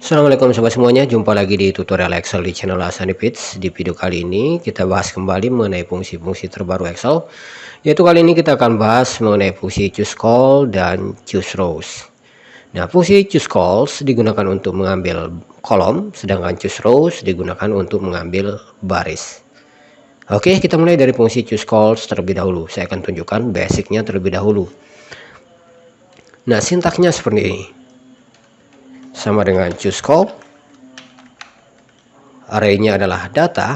Assalamualaikum sobat semuanya, jumpa lagi di tutorial Excel di channel Hasan Di video kali ini kita bahas kembali mengenai fungsi-fungsi terbaru Excel, yaitu kali ini kita akan bahas mengenai fungsi choose call dan choose rows. Nah, fungsi choose calls digunakan untuk mengambil kolom, sedangkan choose rows digunakan untuk mengambil baris. Oke, kita mulai dari fungsi choose calls terlebih dahulu. Saya akan tunjukkan basicnya terlebih dahulu. Nah, sintaksnya seperti ini. Sama dengan choose call, arraynya adalah data,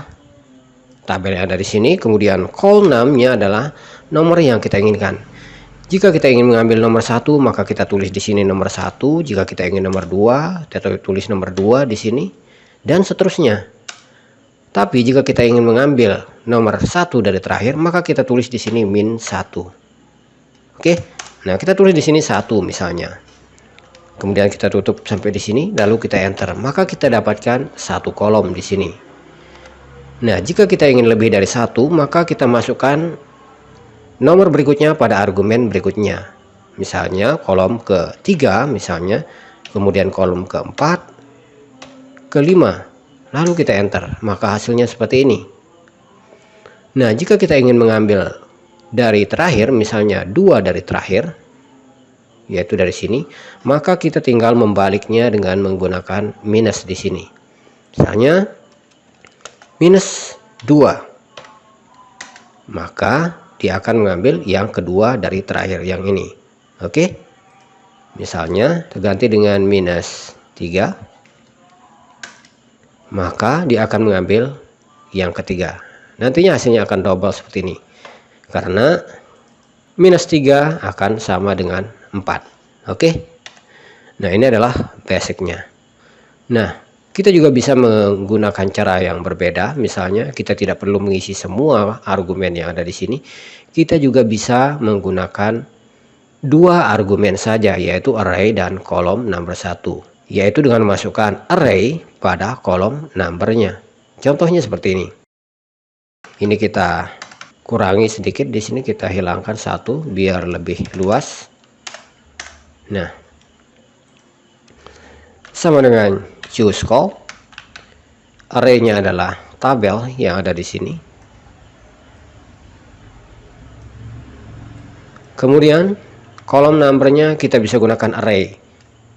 tabelnya ada di sini, kemudian call name-nya adalah nomor yang kita inginkan. Jika kita ingin mengambil nomor 1, maka kita tulis di sini nomor 1. Jika kita ingin nomor 2, kita tulis nomor 2 di sini, dan seterusnya. Tapi jika kita ingin mengambil nomor 1 dari terakhir, maka kita tulis di sini min 1. Oke, nah kita tulis di sini 1 misalnya. Kemudian kita tutup sampai di sini, lalu kita enter, maka kita dapatkan satu kolom di sini. Nah, jika kita ingin lebih dari 1, maka kita masukkan nomor berikutnya pada argumen berikutnya. Misalnya kolom ke-3 misalnya, kemudian kolom ke-4, ke-5, lalu kita enter, maka hasilnya seperti ini. Nah, jika kita ingin mengambil dari terakhir, misalnya 2 dari terakhir, yaitu dari sini, maka kita tinggal membaliknya dengan menggunakan minus di sini. Misalnya minus 2, maka dia akan mengambil yang kedua dari terakhir yang ini. Oke, misalnya terganti dengan minus 3, maka dia akan mengambil yang ketiga. Nantinya hasilnya akan double seperti ini, karena minus 3 akan sama dengan 4. Oke. Nah, ini adalah basicnya. Nah, kita juga bisa menggunakan cara yang berbeda. Misalnya kita tidak perlu mengisi semua argumen yang ada di sini. Kita juga bisa menggunakan 2 argumen saja, yaitu array dan kolom number 1, yaitu dengan memasukkan array pada kolom numbernya. Contohnya seperti ini. Ini kita kurangi sedikit, di sini kita hilangkan 1 biar lebih luas. Nah, sama dengan choose call, arraynya adalah tabel yang ada di sini. Kemudian kolom numbernya kita bisa gunakan array,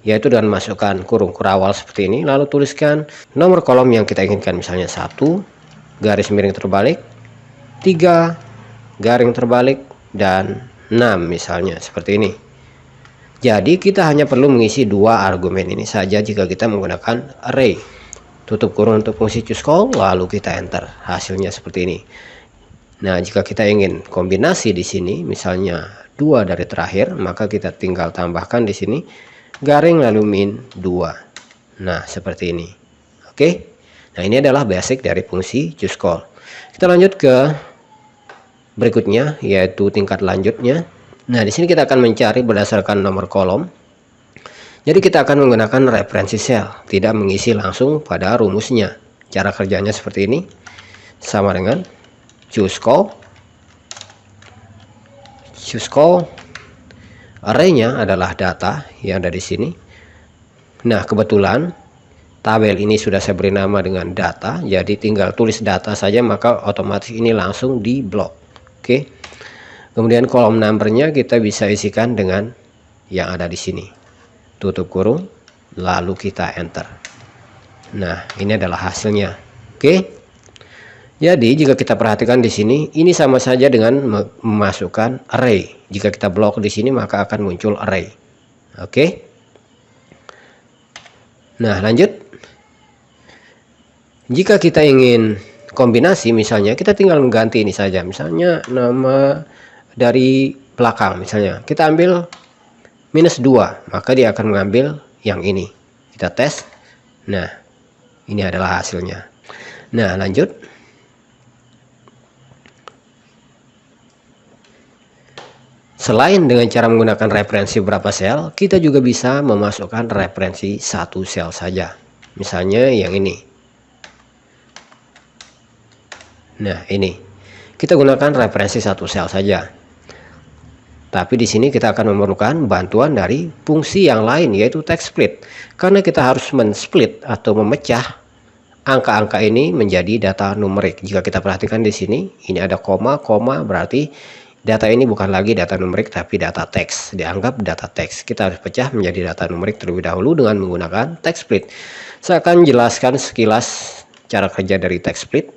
yaitu dengan masukkan kurung kurawal seperti ini, lalu tuliskan nomor kolom yang kita inginkan, misalnya 1 garis miring terbalik, 3 garing terbalik, dan 6 misalnya seperti ini. Jadi kita hanya perlu mengisi 2 argumen ini saja jika kita menggunakan array. Tutup kurung untuk fungsi choose call, lalu kita enter, hasilnya seperti ini. Nah, jika kita ingin kombinasi di sini, misalnya 2 dari terakhir, maka kita tinggal tambahkan di sini garing lalu min 2. Nah, seperti ini. Oke. Nah, ini adalah basic dari fungsi choose call. Kita lanjut ke berikutnya, yaitu tingkat lanjutnya. Nah, di sini kita akan mencari berdasarkan nomor kolom. Jadi kita akan menggunakan referensi sel, tidak mengisi langsung pada rumusnya. Cara kerjanya seperti ini. Sama dengan choose call. Choose call, arraynya adalah data yang ada di sini. Nah, kebetulan tabel ini sudah saya beri nama dengan data, jadi tinggal tulis data saja, maka otomatis ini langsung di blok. Oke. Kemudian kolom numbernya kita bisa isikan dengan yang ada di sini. Tutup kurung, lalu kita enter. Nah, ini adalah hasilnya. Oke. Jadi jika kita perhatikan di sini, ini sama saja dengan memasukkan array. Jika kita blok di sini, maka akan muncul array. Oke. Nah, lanjut. Jika kita ingin kombinasi, misalnya kita tinggal mengganti ini saja. Misalnya nama dari belakang, misalnya kita ambil minus 2, maka dia akan mengambil yang ini. Kita tes. Nah, ini adalah hasilnya. Nah, lanjut. Selain dengan cara menggunakan referensi berapa sel, kita juga bisa memasukkan referensi 1 sel saja. Misalnya yang ini. Nah, ini. Kita gunakan referensi 1 sel saja. Tapi di sini kita akan memerlukan bantuan dari fungsi yang lain, yaitu text split. Karena kita harus men-split atau memecah angka-angka ini menjadi data numerik. Jika kita perhatikan di sini, ini ada koma, berarti data ini bukan lagi data numerik tapi data teks. Dianggap data teks. Kita harus pecah menjadi data numerik terlebih dahulu dengan menggunakan text split. Saya akan jelaskan sekilas cara kerja dari text split,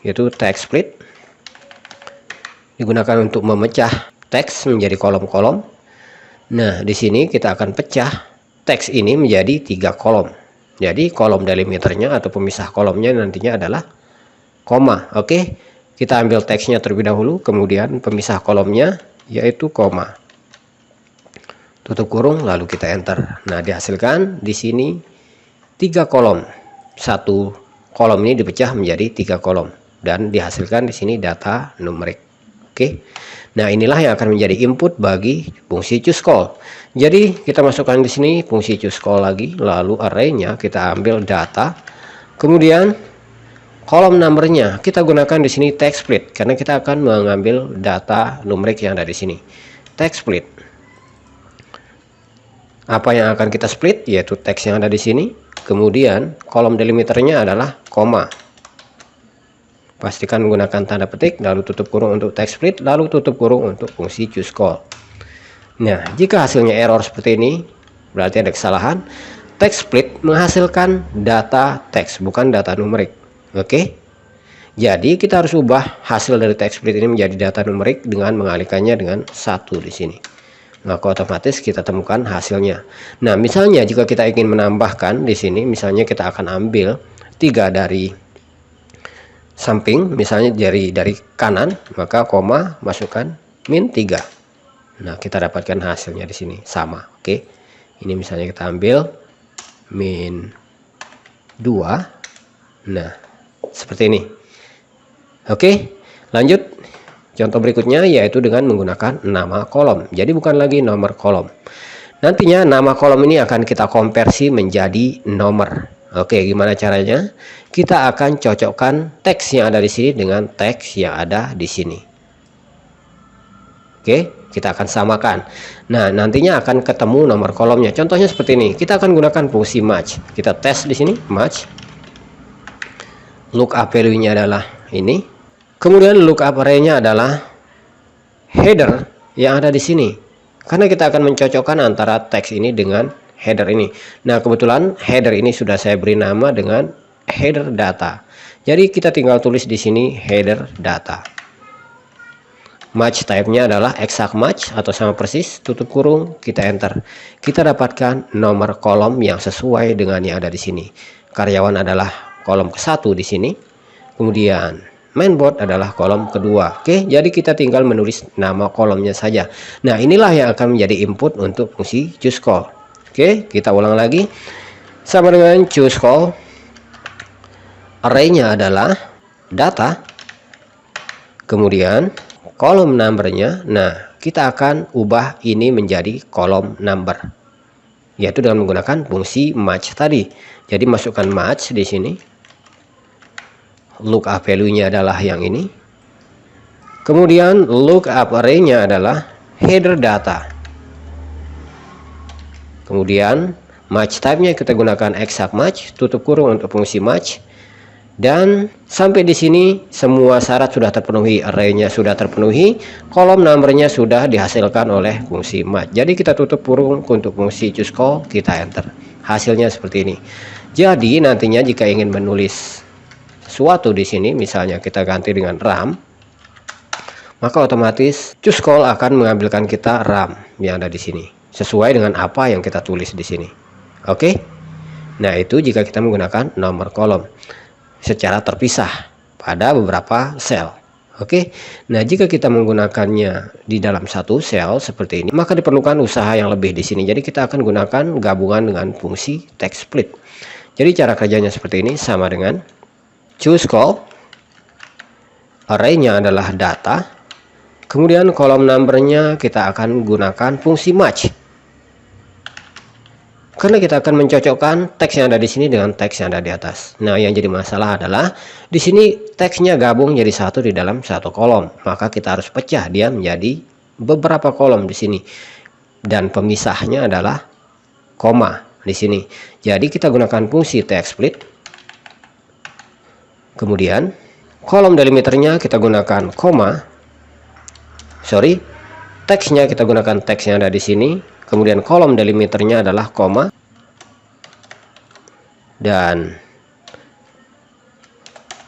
yaitu text split digunakan untuk memecah teks menjadi kolom-kolom. Nah, di sini kita akan pecah teks ini menjadi 3 kolom. Jadi kolom delimiternya atau pemisah kolomnya nantinya adalah koma. Oke, kita ambil teksnya terlebih dahulu, kemudian pemisah kolomnya yaitu koma. Tutup kurung, lalu kita enter. Nah, dihasilkan di sini 3 kolom. Satu kolom ini dipecah menjadi 3 kolom dan dihasilkan di sini data numerik. Oke. Nah, inilah yang akan menjadi input bagi fungsi choosecall. Jadi kita masukkan di sini fungsi choosecall lagi, lalu arraynya kita ambil data, kemudian kolom numbernya kita gunakan di sini text split karena kita akan mengambil data numerik yang ada di sini. Text split. Apa yang akan kita split yaitu teks yang ada di sini. Kemudian kolom delimiternya adalah koma. Pastikan menggunakan tanda petik, lalu tutup kurung untuk text split, lalu tutup kurung untuk fungsi choosecall. Nah, jika hasilnya error seperti ini, berarti ada kesalahan. Text split menghasilkan data teks, bukan data numerik. Oke. Jadi kita harus ubah hasil dari text split ini menjadi data numerik dengan mengalihkannya dengan 1 di sini. Maka otomatis kita temukan hasilnya. Nah, misalnya jika kita ingin menambahkan di sini, misalnya kita akan ambil 3 dari samping, misalnya dari kanan, maka koma masukkan min 3. Nah, kita dapatkan hasilnya di sini sama. Oke. Ini misalnya kita ambil min 2. Nah, seperti ini. Oke, lanjut. Contoh berikutnya yaitu dengan menggunakan nama kolom. Jadi bukan lagi nomor kolom. Nantinya nama kolom ini akan kita konversi menjadi nomor. Oke, gimana caranya? Kita akan cocokkan teks yang ada di sini dengan teks yang ada di sini. Oke, kita akan samakan. Nah, nantinya akan ketemu nomor kolomnya. Contohnya seperti ini. Kita akan gunakan fungsi match. Kita tes di sini, match. Lookup value-nya adalah ini. Kemudian lookup array-nya adalah header yang ada di sini. Karena kita akan mencocokkan antara teks ini dengan header ini. Nah, kebetulan header ini sudah saya beri nama dengan header data. Jadi kita tinggal tulis di sini header data. Match type-nya adalah exact match atau sama persis, tutup kurung, kita enter. Kita dapatkan nomor kolom yang sesuai dengan yang ada di sini. Karyawan adalah kolom ke-1 di sini. Kemudian mainboard adalah kolom kedua. Oke, jadi kita tinggal menulis nama kolomnya saja. Nah, inilah yang akan menjadi input untuk fungsi choosecall. Oke, kita ulang lagi. Sama dengan choosecall, array-nya adalah data, kemudian kolom numbernya. Nah, kita akan ubah ini menjadi kolom number, yaitu dengan menggunakan fungsi match tadi. Jadi masukkan match di sini. Lookup value-nya adalah yang ini. Kemudian lookup array-nya adalah header data. Kemudian match type-nya kita gunakan exact match, tutup kurung untuk fungsi match. Dan sampai di sini semua syarat sudah terpenuhi, array-nya sudah terpenuhi, kolom number-nya sudah dihasilkan oleh fungsi match. Jadi kita tutup kurung untuk fungsi choosecall, kita enter. Hasilnya seperti ini. Jadi nantinya jika ingin menulis sesuatu di sini, misalnya kita ganti dengan RAM, maka otomatis choosecall akan mengambilkan kita RAM yang ada di sini sesuai dengan apa yang kita tulis di sini. Oke. Nah, itu jika kita menggunakan nomor kolom secara terpisah pada beberapa sel. Oke. Nah, jika kita menggunakannya di dalam satu sel seperti ini, maka diperlukan usaha yang lebih di sini. Jadi kita akan gunakan gabungan dengan fungsi text split. Jadi cara kerjanya seperti ini, sama dengan choosecall. Array-nya adalah data. Kemudian kolom number-nya kita akan gunakan fungsi match. Karena kita akan mencocokkan teks yang ada di sini dengan teks yang ada di atas. Nah, yang jadi masalah adalah di sini teksnya gabung jadi satu di dalam satu kolom. Maka kita harus pecah dia menjadi beberapa kolom di sini, dan pemisahnya adalah koma di sini. Jadi kita gunakan fungsi text split. Kemudian kolom delimiternya kita gunakan koma. Teksnya kita gunakan teks yang ada di sini. Kemudian kolom delimiternya adalah koma. Dan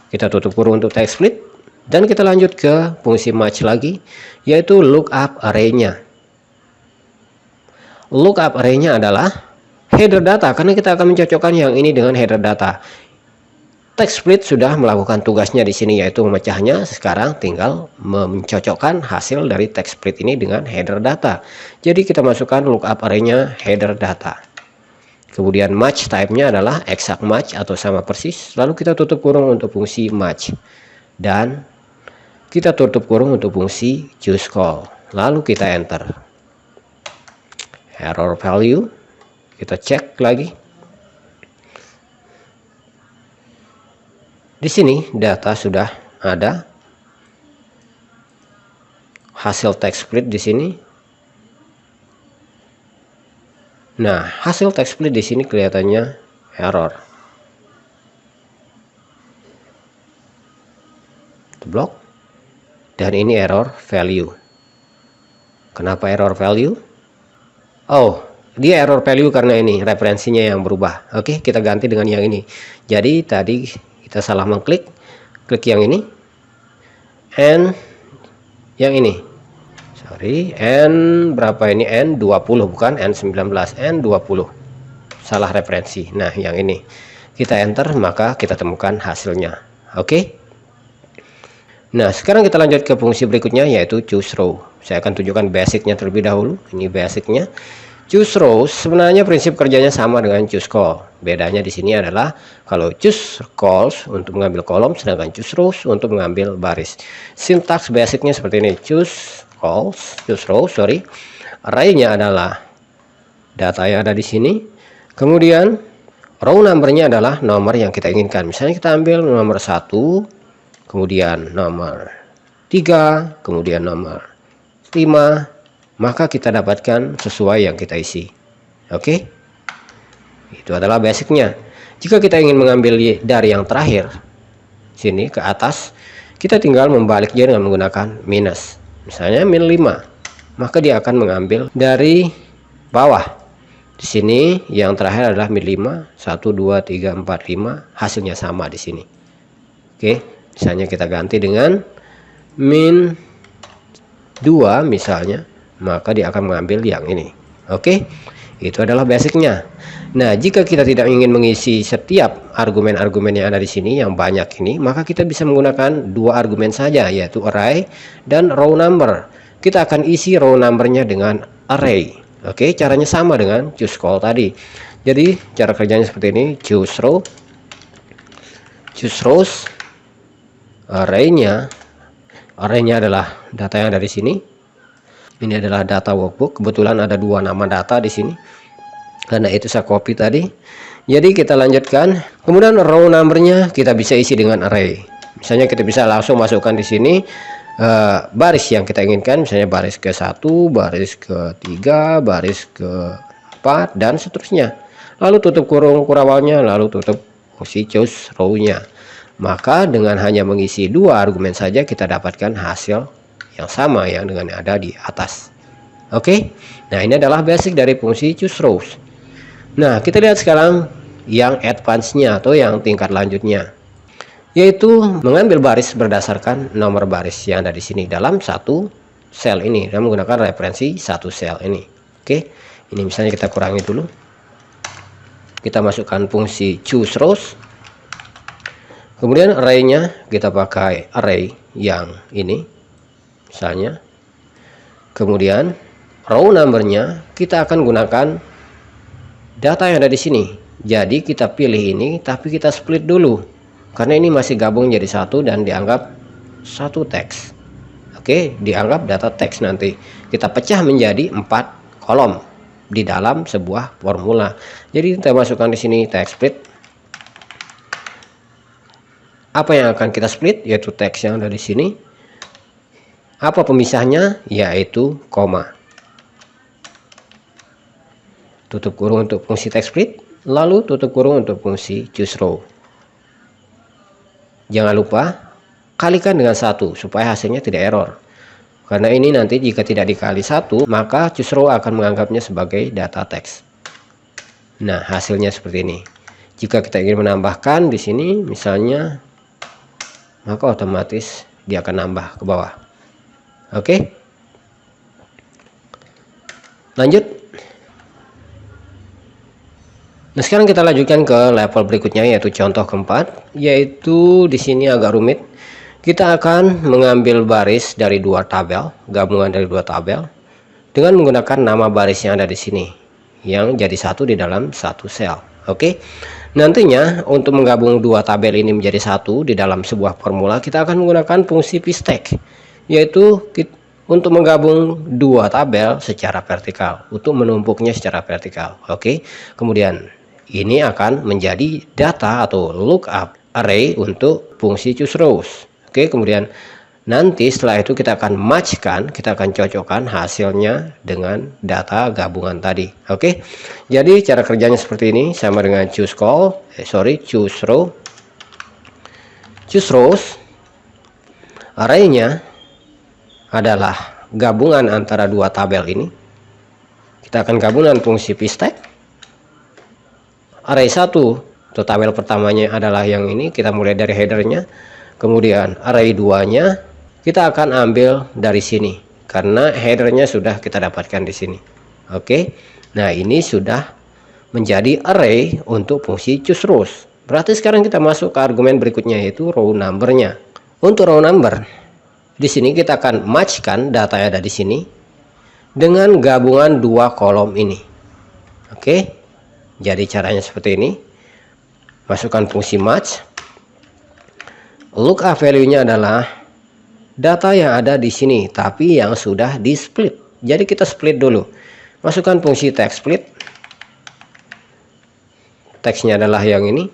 kita tutup kurung untuk text split. Dan kita lanjut ke fungsi match lagi, yaitu lookup array-nya. Lookup array-nya adalah header data, karena kita akan mencocokkan yang ini dengan header data. Text split sudah melakukan tugasnya di sini, yaitu memecahnya. Sekarang tinggal mencocokkan hasil dari text split ini dengan header data. Jadi kita masukkan lookup array-nya header data. Kemudian match type-nya adalah exact match atau sama persis. Lalu kita tutup kurung untuk fungsi match. Dan kita tutup kurung untuk fungsi choose call. Lalu kita enter. Error value. Kita cek lagi. Di sini data sudah ada. Hasil text split di sini. Nah, hasil text split di sini kelihatannya error. Blok. Dan ini error value. Kenapa error value? Oh, dia error value karena ini referensinya yang berubah. Oke, kita ganti dengan yang ini. Jadi tadi kita salah mengklik, klik yang ini, n yang ini. N berapa ini? N20 bukan N19, N20. Salah referensi. Nah, yang ini. Kita enter, maka kita temukan hasilnya. Oke. Nah, sekarang kita lanjut ke fungsi berikutnya, yaitu choose row. Saya akan tunjukkan basicnya terlebih dahulu. Ini basicnya. Choose rows sebenarnya prinsip kerjanya sama dengan choose call. Bedanya di sini adalah kalau choose calls untuk mengambil kolom, sedangkan choose rows untuk mengambil baris. Sintaks basicnya seperti ini. Choose rows, array-nya adalah data yang ada di sini. Kemudian row number-nya adalah nomor yang kita inginkan. Misalnya kita ambil nomor 1, kemudian nomor 3, kemudian nomor 5, maka kita dapatkan sesuai yang kita isi. Oke, itu adalah basicnya. Jika kita ingin mengambil dari yang terakhir sini ke atas, kita tinggal membaliknya dengan menggunakan minus. Misalnya min 5, maka dia akan mengambil dari bawah. Di sini yang terakhir adalah min 5, 1 2 3 4 5, hasilnya sama di sini. Oke. Misalnya kita ganti dengan min 2 misalnya, maka dia akan mengambil yang ini. Oke, itu adalah basicnya. Nah, jika kita tidak ingin mengisi setiap argumen-argumen yang ada di sini yang banyak ini, maka kita bisa menggunakan dua argumen saja, yaitu array dan row number. Kita akan isi row numbernya dengan array. Oke, caranya sama dengan choose call tadi. Jadi cara kerjanya seperti ini. Choose rows, array-nya adalah data yang ada di sini. Ini adalah data workbook. Kebetulan ada dua nama data di sini, karena itu saya copy tadi. Jadi kita lanjutkan. Kemudian row number-nya kita bisa isi dengan array. Misalnya kita bisa langsung masukkan di sini baris yang kita inginkan. Misalnya baris ke-1, baris ke-3, baris ke-4, dan seterusnya. Lalu tutup kurung kurawalnya, lalu tutup fungsi choose row-nya. Maka dengan hanya mengisi dua argumen saja kita dapatkan hasil yang sama yang dengan yang ada di atas. Oke. Nah, ini adalah basic dari fungsi choose rows. Nah, kita lihat sekarang yang advance-nya atau yang tingkat lanjutnya, yaitu mengambil baris berdasarkan nomor baris yang ada di sini dalam satu sel ini dan menggunakan referensi satu sel ini. Oke. Ini misalnya kita kurangi dulu. Kita masukkan fungsi choose rows. Kemudian array-nya kita pakai array yang ini misalnya. Kemudian row number-nya kita akan gunakan data yang ada di sini. Jadi kita pilih ini, tapi kita split dulu karena ini masih gabung jadi satu dan dianggap satu teks. Oke, dianggap data teks. Nanti kita pecah menjadi 4 kolom di dalam sebuah formula. Jadi kita masukkan di sini text split. Apa yang akan kita split, yaitu teks yang ada di sini. Apa pemisahnya? Yaitu koma. Tutup kurung untuk fungsi text split, lalu tutup kurung untuk fungsi choose row. Jangan lupa kalikan dengan 1 supaya hasilnya tidak error. Karena ini nanti jika tidak dikali 1, maka choose row akan menganggapnya sebagai data teks. Nah, hasilnya seperti ini. Jika kita ingin menambahkan di sini misalnya, maka otomatis dia akan nambah ke bawah. Oke. Lanjut. Nah, sekarang kita lanjutkan ke level berikutnya, yaitu contoh keempat, yaitu di sini agak rumit. Kita akan mengambil baris dari 2 tabel, gabungan dari 2 tabel dengan menggunakan nama baris yang ada di sini yang jadi satu di dalam satu sel. Oke. Nantinya untuk menggabung 2 tabel ini menjadi satu di dalam sebuah formula, kita akan menggunakan fungsi pstack, yaitu untuk menggabung 2 tabel secara vertikal, untuk menumpuknya secara vertikal. Oke. Kemudian ini akan menjadi data atau lookup array untuk fungsi choose rows. Oke, kemudian nanti setelah itu kita akan matchkan, kita akan cocokkan hasilnya dengan data gabungan tadi. Oke. Jadi cara kerjanya seperti ini, sama dengan choose row. Choose rows arraynya adalah gabungan antara 2 tabel ini. Kita akan gabungan fungsi pstack. Array 1 atau tabel pertamanya adalah yang ini, kita mulai dari headernya. Kemudian array 2-nya kita akan ambil dari sini karena headernya sudah kita dapatkan di sini. Oke. Nah, ini sudah menjadi array untuk fungsi choose rows. Berarti sekarang kita masuk ke argumen berikutnya, yaitu row number-nya. Untuk row number, di sini kita akan matchkan data yang ada di sini dengan gabungan 2 kolom ini. Oke. Jadi caranya seperti ini. Masukkan fungsi match. Lookup value-nya adalah data yang ada di sini tapi yang sudah di split. Jadi kita split dulu. Masukkan fungsi text split. Teksnya adalah yang ini.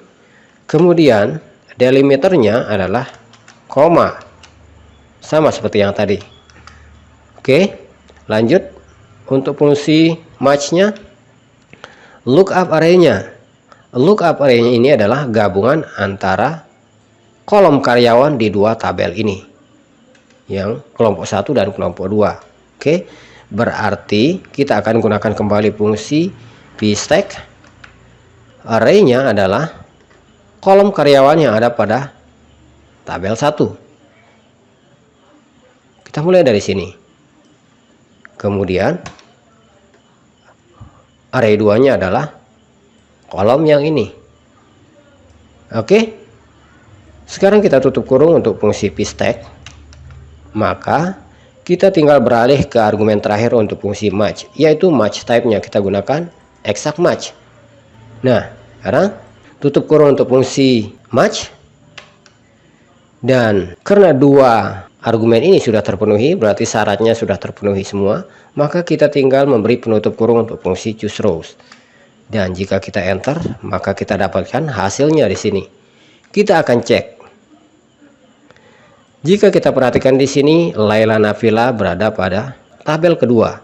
Kemudian delimiternya adalah koma. Sama seperti yang tadi. Oke, lanjut. Untuk fungsi match-nya, lookup array-nya. Lookup array-nya ini adalah gabungan antara kolom karyawan di 2 tabel ini, yang kelompok 1 dan kelompok 2. Oke, berarti kita akan gunakan kembali fungsi pstack. Array-nya adalah kolom karyawan yang ada pada tabel 1. Kita mulai dari sini. Kemudian array 2-nya adalah kolom yang ini. Oke. Sekarang kita tutup kurung untuk fungsi pstack. Maka kita tinggal beralih ke argumen terakhir untuk fungsi match, yaitu match type-nya kita gunakan exact match. Nah, sekarang tutup kurung untuk fungsi match. Dan karena 2 argumen ini sudah terpenuhi, berarti syaratnya sudah terpenuhi semua, maka kita tinggal memberi penutup kurung untuk fungsi choose rows. Dan jika kita enter, maka kita dapatkan hasilnya di sini. Kita akan cek. Jika kita perhatikan di sini, Laila Nafila berada pada tabel kedua.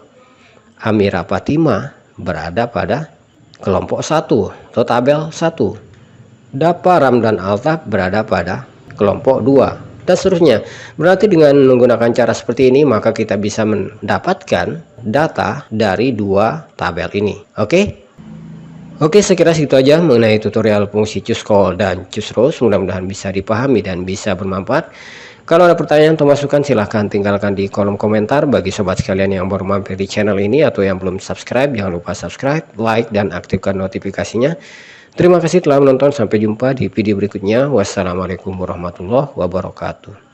Amira Fatima berada pada kelompok 1 atau tabel 1. Dapa Ramdan Altaf berada pada kelompok 2. Dan seterusnya. Berarti dengan menggunakan cara seperti ini, maka kita bisa mendapatkan data dari 2 tabel ini. Oke? Oke, saya kira segitu aja mengenai tutorial fungsi choose call dan choose rows. Mudah-mudahan bisa dipahami dan bisa bermanfaat. Kalau ada pertanyaan atau masukan, silahkan tinggalkan di kolom komentar. Bagi sobat sekalian yang baru mampir di channel ini atau yang belum subscribe, jangan lupa subscribe, like, dan aktifkan notifikasinya. Terima kasih telah menonton. Sampai jumpa di video berikutnya. Wassalamualaikum warahmatullahi wabarakatuh.